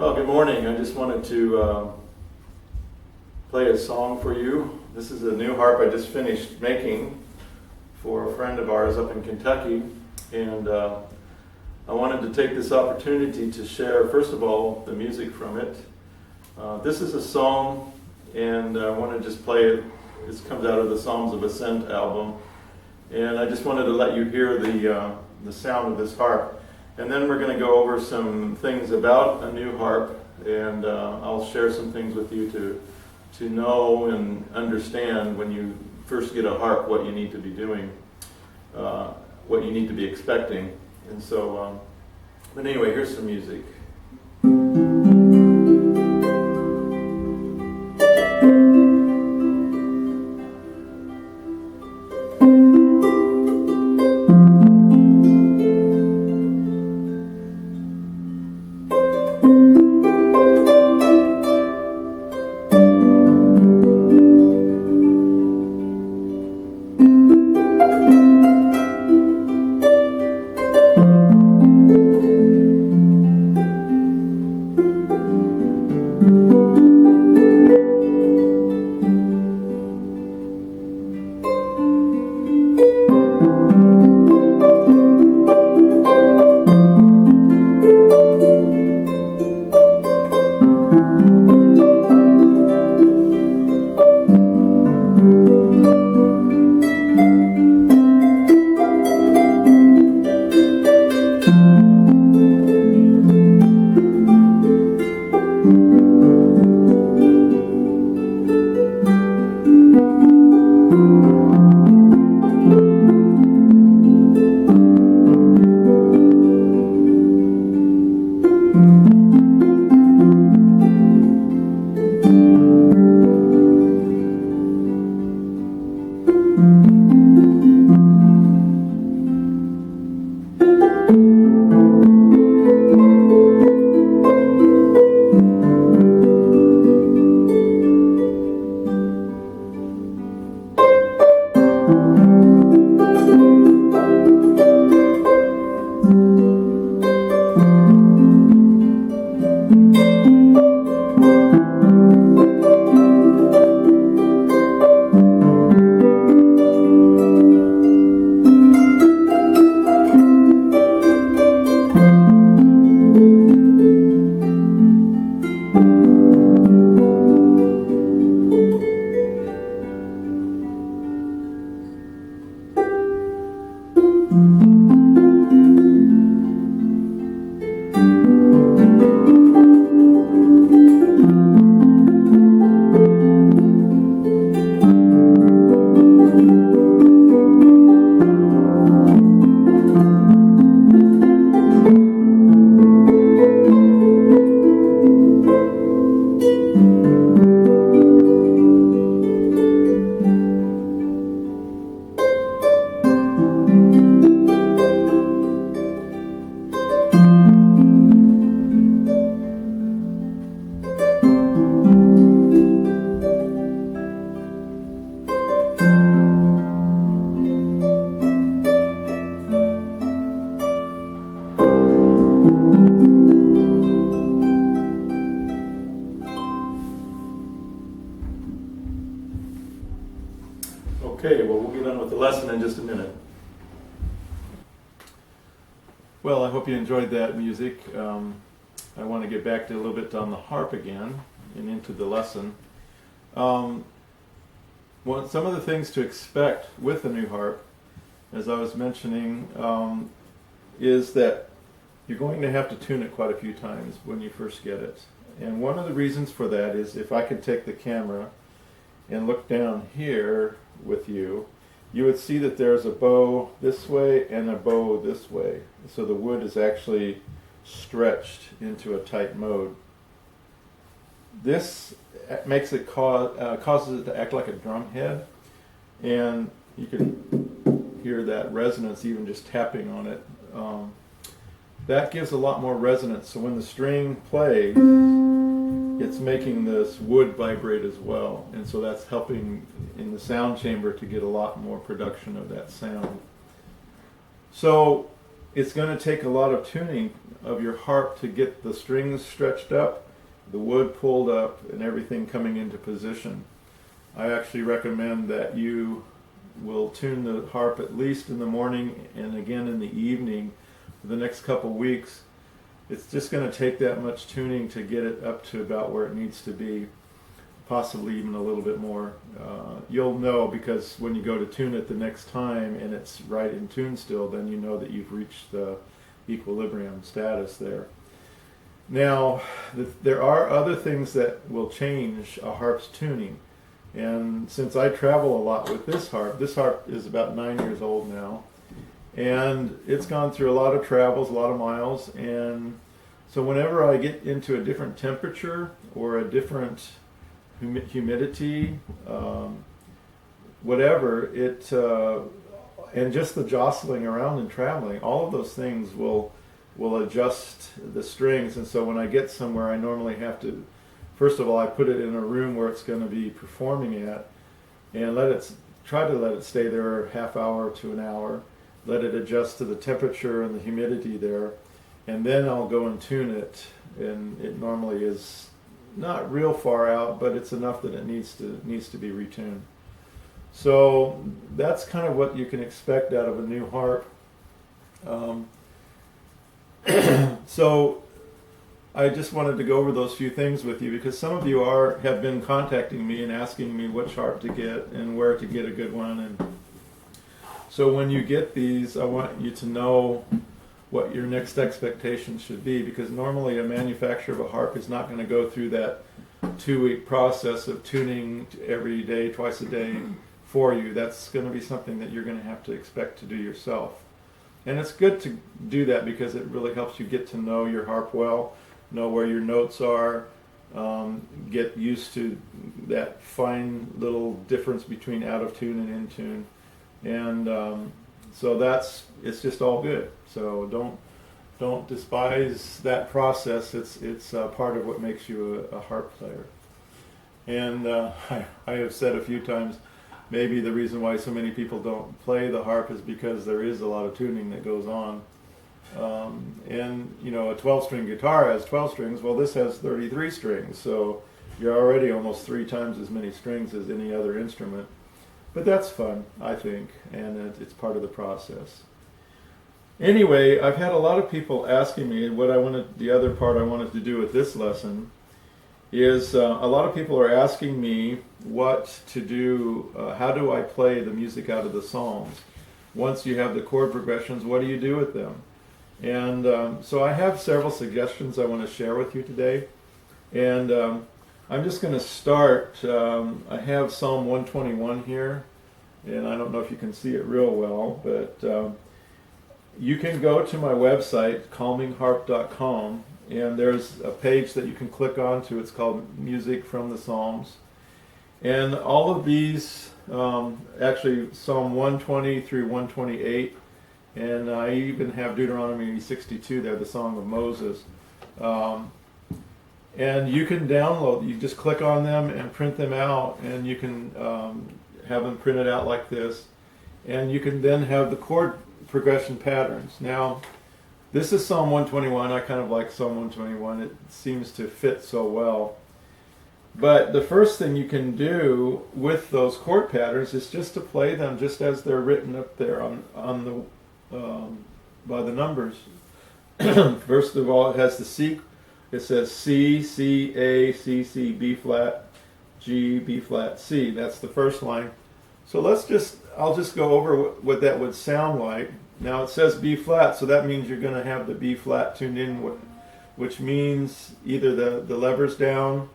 Well, good morning. I just wanted to play a song for you. This is a new harp I just finished making for a friend of ours up in Kentucky, and I wanted to take this opportunity to share, first of all, the music from it. This is a psalm, and I want to just play it. This comes out of the Psalms of Ascent album, and I just wanted to let you hear the sound of this harp. And then we're going to go over some things about a new harp, and I'll share some things with you to know and understand when you first get a harp what you need to be doing, what you need to be expecting. And so, but anyway, here's some music. Okay, well, we'll get on with the lesson in just a minute. Well, I hope you enjoyed that music. I want to get back to a little bit on the harp again and into the lesson. Some of the things to expect with a new harp, as I was mentioning, is that you're going to have to tune it quite a few times when you first get it. And one of the reasons for that is if I could take the camera and look down here with you, you would see that there's a bow this way and a bow this way. So the wood is actually stretched into a tight mode. This makes it causes it to act like a drum head, and you can hear that resonance even just tapping on it. That gives a lot more resonance, so when the string plays, it's making this wood vibrate as well, and so that's helping in the sound chamber to get a lot more production of that sound. So it's going to take a lot of tuning of your harp to get the strings stretched up, the wood pulled up, and everything coming into position. I actually recommend that you will tune the harp at least in the morning and again in the evening for the next couple weeks. It's just going to take that much tuning to get it up to about where it needs to be, possibly even a little bit more. You'll know because when you go to tune it the next time and it's right in tune still, then you know that you've reached the equilibrium status there. Now, there are other things that will change a harp's tuning. And since I travel a lot with this harp is about 9 years old now, and it's gone through a lot of travels, a lot of miles, and so whenever I get into a different temperature or a different humidity, whatever, and just the jostling around and traveling, all of those things will adjust the strings. And so when I get somewhere, I normally have to, first of all, I put it in a room where it's going to be performing at, and try to let it stay there a half hour to an hour, let it adjust to the temperature and the humidity there, and then I'll go and tune it. And it normally is not real far out, but it's enough that it needs to be retuned. So that's kind of what you can expect out of a new harp. So I just wanted to go over those few things with you because some of you have been contacting me and asking me which harp to get and where to get a good one. And so when you get these, I want you to know what your next expectation should be, because normally a manufacturer of a harp is not going to go through that 2-week process of tuning every day, twice a day for you. That's going to be something that you're going to have to expect to do yourself. And it's good to do that because it really helps you get to know your harp well, know where your notes are, get used to that fine little difference between out of tune and in tune. And so it's just all good. So don't despise that process. It's part of what makes you a harp player. And I have said a few times, maybe the reason why so many people don't play the harp is because there is a lot of tuning that goes on. And you know, a 12-string guitar has 12 strings. Well, this has 33 strings, so you're already almost 3 times as many strings as any other instrument. But that's fun, I think, and it's part of the process. Anyway, I've had a lot of people asking me the other part I wanted to do with this lesson is a lot of people are asking me what to do, how do I play the music out of the Psalms? Once you have the chord progressions, what do you do with them? And so I have several suggestions I want to share with you today. And I'm just going to start. I have Psalm 121 here, and I don't know if you can see it real well, but you can go to my website, calmingharp.com, and there's a page that you can click onto. It's called Music from the Psalms. And all of these, actually Psalm 120 through 128, and I even have Deuteronomy 62 there, the Song of Moses. And you can download, you just click on them and print them out, and you can have them printed out like this. And you can then have the chord progression patterns. Now, this is Psalm 121. I kind of like Psalm 121. It seems to fit so well. But the first thing you can do with those chord patterns is just to play them just as they're written up there on the by the numbers. First of all, it has the C. It says C, C, A, C, C, B flat, G, B flat, C. That's the first line. So I'll just go over what that would sound like. Now it says B flat, so that means you're going to have the B flat tuned in, which means either the lever's down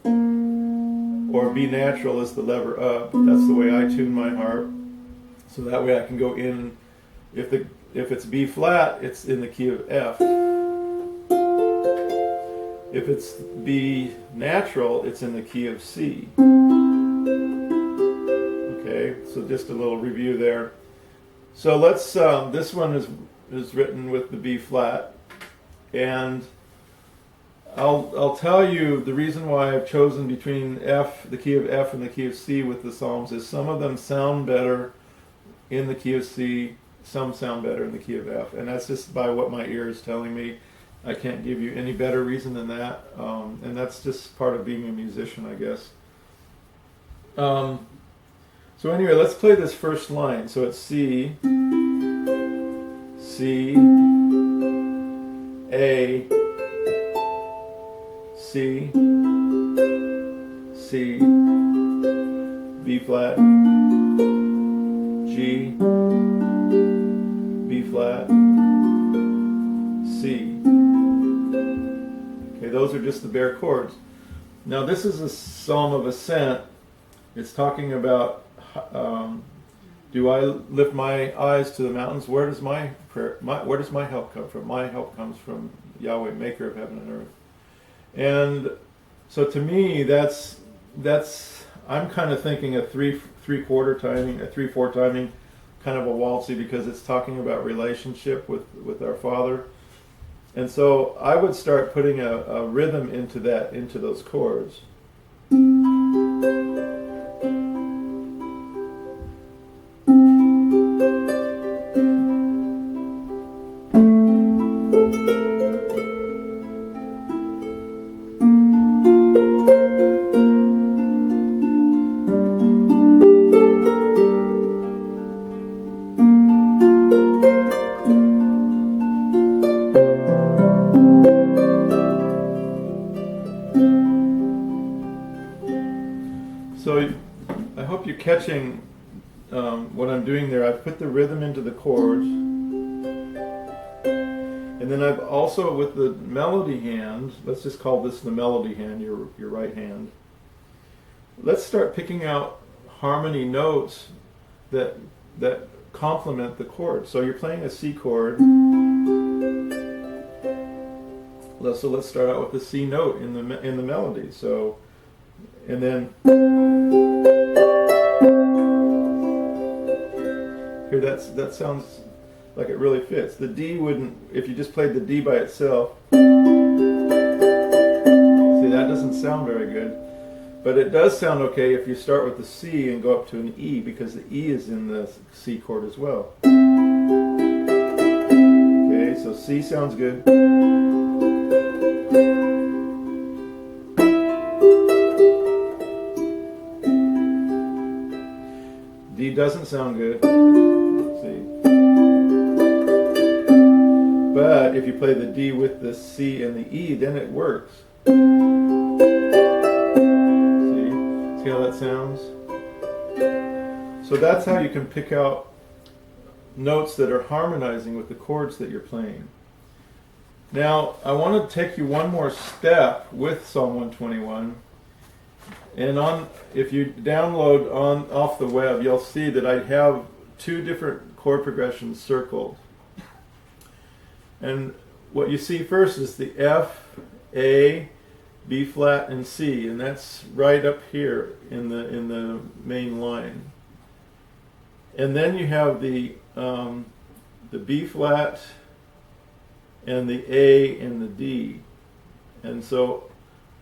or B natural is the lever up. That's the way I tune my harp. So that way I can go in. If it's B flat, it's in the key of F. If it's B natural, it's in the key of C. Okay, so just a little review there. So let's, this one is written with the B flat, and I'll tell you the reason why I've chosen between F, the key of F, and the key of C with the Psalms is some of them sound better in the key of C. some sound better in the key of F, and that's just by what my ear is telling me. I can't give you any better reason than that, and that's just part of being a musician, I guess. So anyway, let's play this first line. So it's C, C, A, C, C, B flat, G, B flat, C. Okay, those are just the bare chords. Now this is a psalm of ascent. It's talking about do I lift my eyes to the mountains? Where does my prayer, where does my help come from? My help comes from Yahweh, maker of heaven and earth. And so to me, that's I'm kind of thinking a three-quarter timing, a 3/4 timing, kind of a waltzy, because it's talking about relationship with our Father. And so I would start putting a rhythm into those chords. So I hope you're catching what I'm doing there. I've put the rhythm into the chords, and then I've also, with the melody hand, let's just call this the melody hand, your right hand, let's start picking out harmony notes that complement the chord. So you're playing a C chord, so let's start out with the C note in the melody. So, and then here that sounds like it really fits. The D wouldn't, if you just played the D by itself, see, that doesn't sound very good. But it does sound okay if you start with the C and go up to an E, because the E is in the C chord as well. Okay, so C sounds good. D doesn't sound good. See. But if you play the D with the C and the E, then it works. See how that sounds? So that's how you can pick out notes that are harmonizing with the chords that you're playing. Now, I want to take you one more step with Psalm 121. And if you download off the web, you'll see that I have 2 different chord progressions circled. And what you see first is the F, A, B flat, and C, and that's right up here in the main line. And then you have the B flat and the A and the D. And so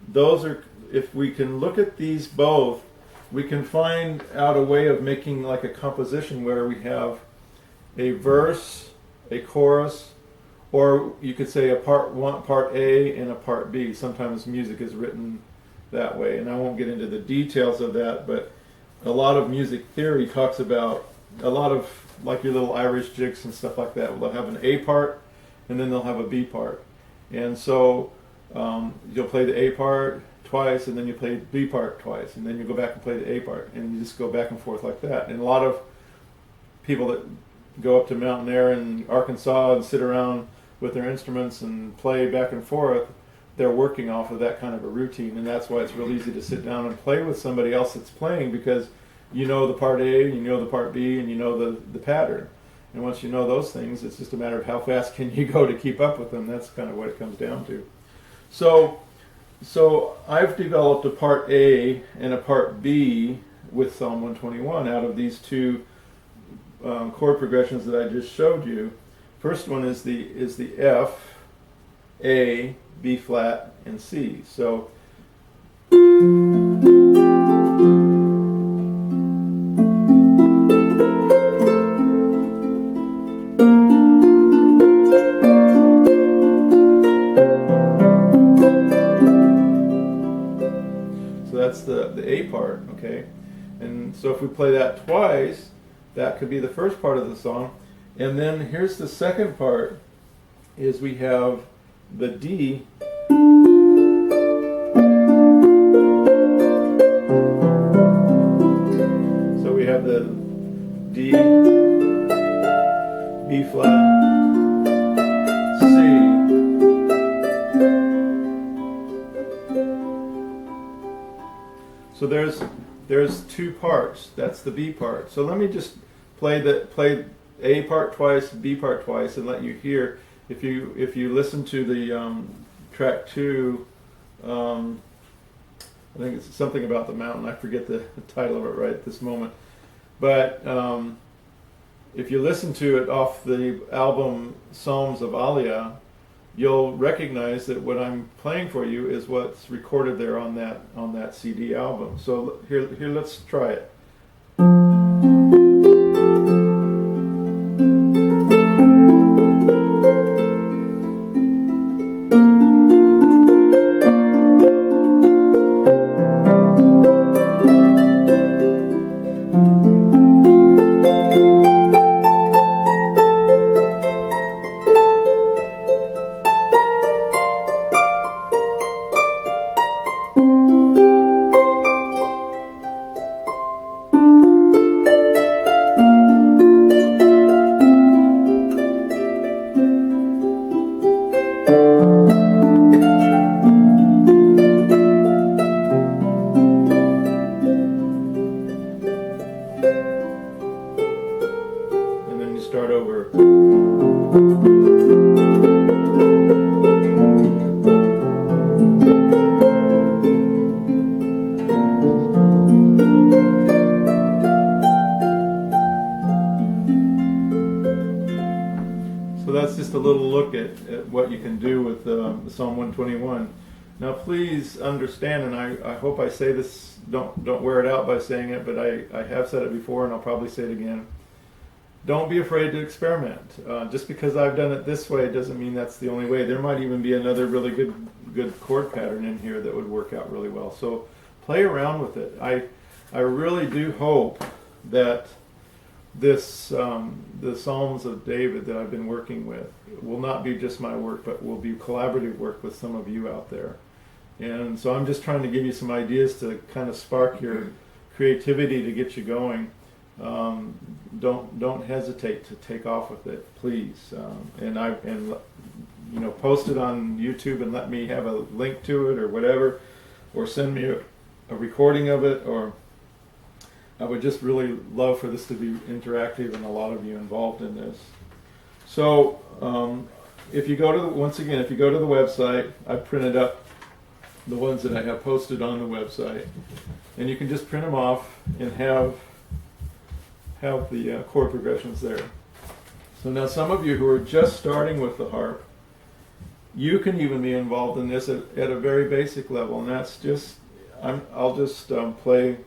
those are, if we can look at these both, we can find out a way of making like a composition where we have a verse, a chorus, or you could say a part A and a part B. Sometimes music is written that way, and I won't get into the details of that, but a lot of music theory talks about a lot of, like your little Irish jigs and stuff like that. They'll have an A part, and then they'll have a B part. And so you'll play the A part twice, and then you play the B part twice, and then you go back and play the A part, and you just go back and forth like that. And a lot of people that go up to Mountain Air in Arkansas and sit around with their instruments and play back and forth, they're working off of that kind of a routine, and that's why it's real easy to sit down and play with somebody else that's playing, because you know the part A, you know the part B, and you know the pattern. And once you know those things, it's just a matter of how fast can you go to keep up with them. That's kind of what it comes down to. So I've developed a part A and a part B with Psalm 121 out of these 2 chord progressions that I just showed you. First one is the F, A, B flat, and C. So So that's the A part, okay? And so if we play that twice, that could be the first part of the song. And then here's the second part, is we have the D. So we have the D, B flat, C. So there's two parts. That's the B part. So let me just play A part twice, B part twice, and let you hear. If you listen to the track 2, I think it's something about the mountain. I forget the title of it right at this moment. But if you listen to it off the album Psalms of Aliyah, you'll recognize that what I'm playing for you is what's recorded there on that CD album. So here let's try it. And then you start over. So that's just a little look at what you can do with Psalm 121. Now please understand, and I hope I say this, don't wear it out by saying it, but I have said it before and I'll probably say it again. Don't be afraid to experiment. Just because I've done it this way doesn't mean that's the only way. There might even be another really good chord pattern in here that would work out really well. So play around with it. I really do hope that this the Psalms of David that I've been working with will not be just my work, but will be collaborative work with some of you out there. And so I'm just trying to give you some ideas to kind of spark your creativity to get you going. Don't hesitate to take off with it, please. And post it on YouTube and let me have a link to it or whatever, or send me a recording of it, or I would just really love for this to be interactive and a lot of you involved in this. So if you go to the website, I printed up the ones that I have posted on the website, and you can just print them off and have the chord progressions there. So now some of you who are just starting with the harp, you can even be involved in this at a very basic level, and that's just I'll just play.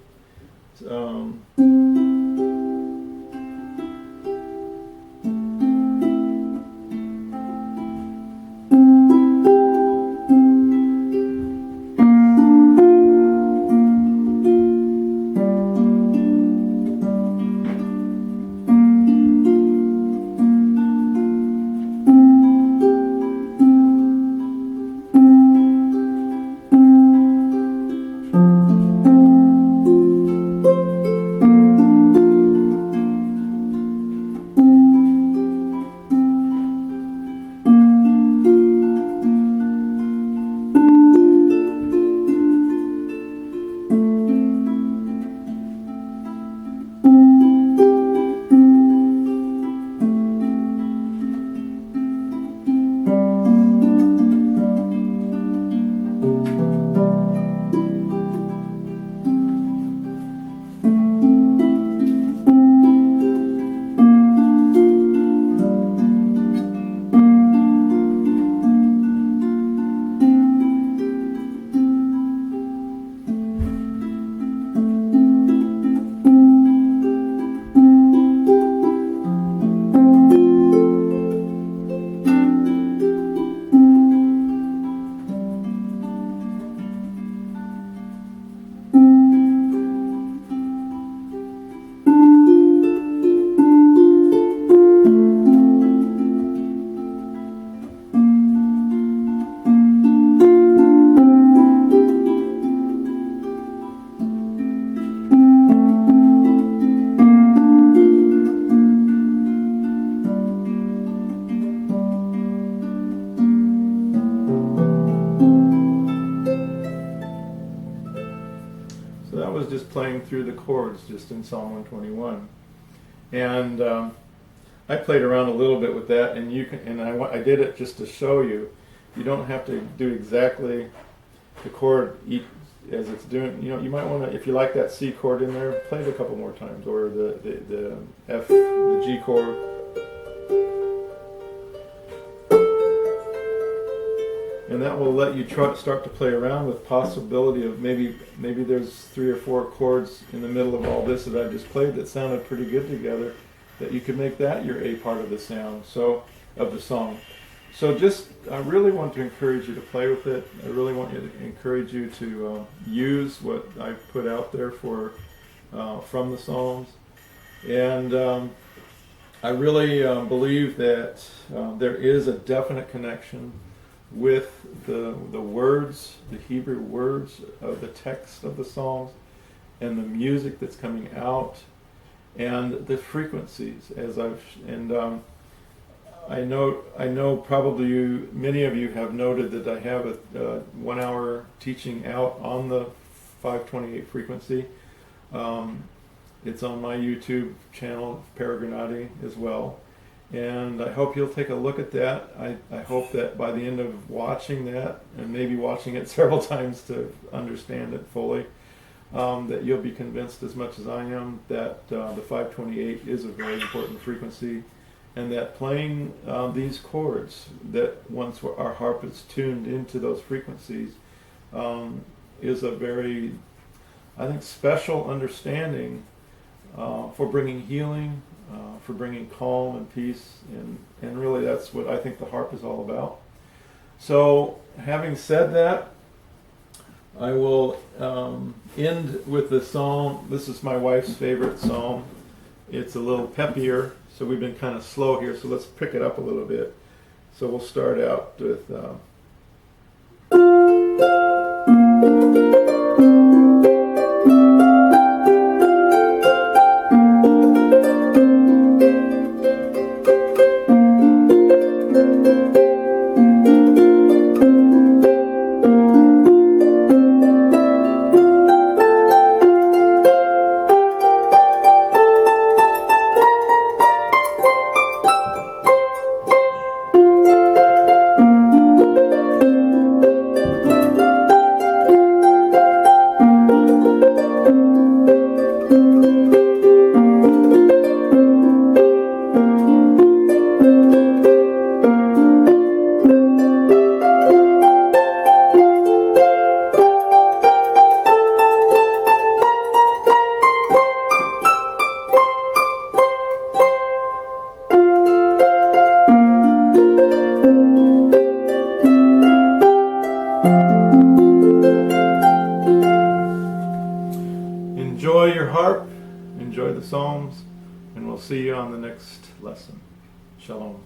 So that was just playing through the chords just in Psalm 121. And I played around a little bit with that, and I did it just to show you. You don't have to do exactly the chord as it's doing. You know, you might want to, if you like that C chord in there, play it a couple more times, or the F, the G chord. And that will let you start to play around with possibility of maybe there's 3 or 4 chords in the middle of all this that I just played that sounded pretty good together, that you could make that your A part of the sound, of the song. So I really want to encourage you to play with it. I really want to encourage you to use what I put out there from the Psalms. And I really believe that there is a definite connection with the words, the Hebrew words of the text of the Psalms, and the music that's coming out, and the frequencies. I know probably many of you have noted that I have a 1 hour teaching out on the 528 frequency. It's on my YouTube channel, Progressons, as well. And I hope you'll take a look at that. I hope that by the end of watching that, and maybe watching it several times to understand it fully, that you'll be convinced as much as I am that the 528 is a very important frequency, and that playing these chords, that once our harp is tuned into those frequencies, is a very, I think, special understanding for bringing healing, for bringing calm and peace, and really that's what I think the harp is all about. So, having said that, I will end with the psalm. This is my wife's favorite psalm. It's a little peppier, so we've been kind of slow here, so let's pick it up a little bit. So we'll start out with enjoy your harp, enjoy the Psalms, and we'll see you on the next lesson. Shalom.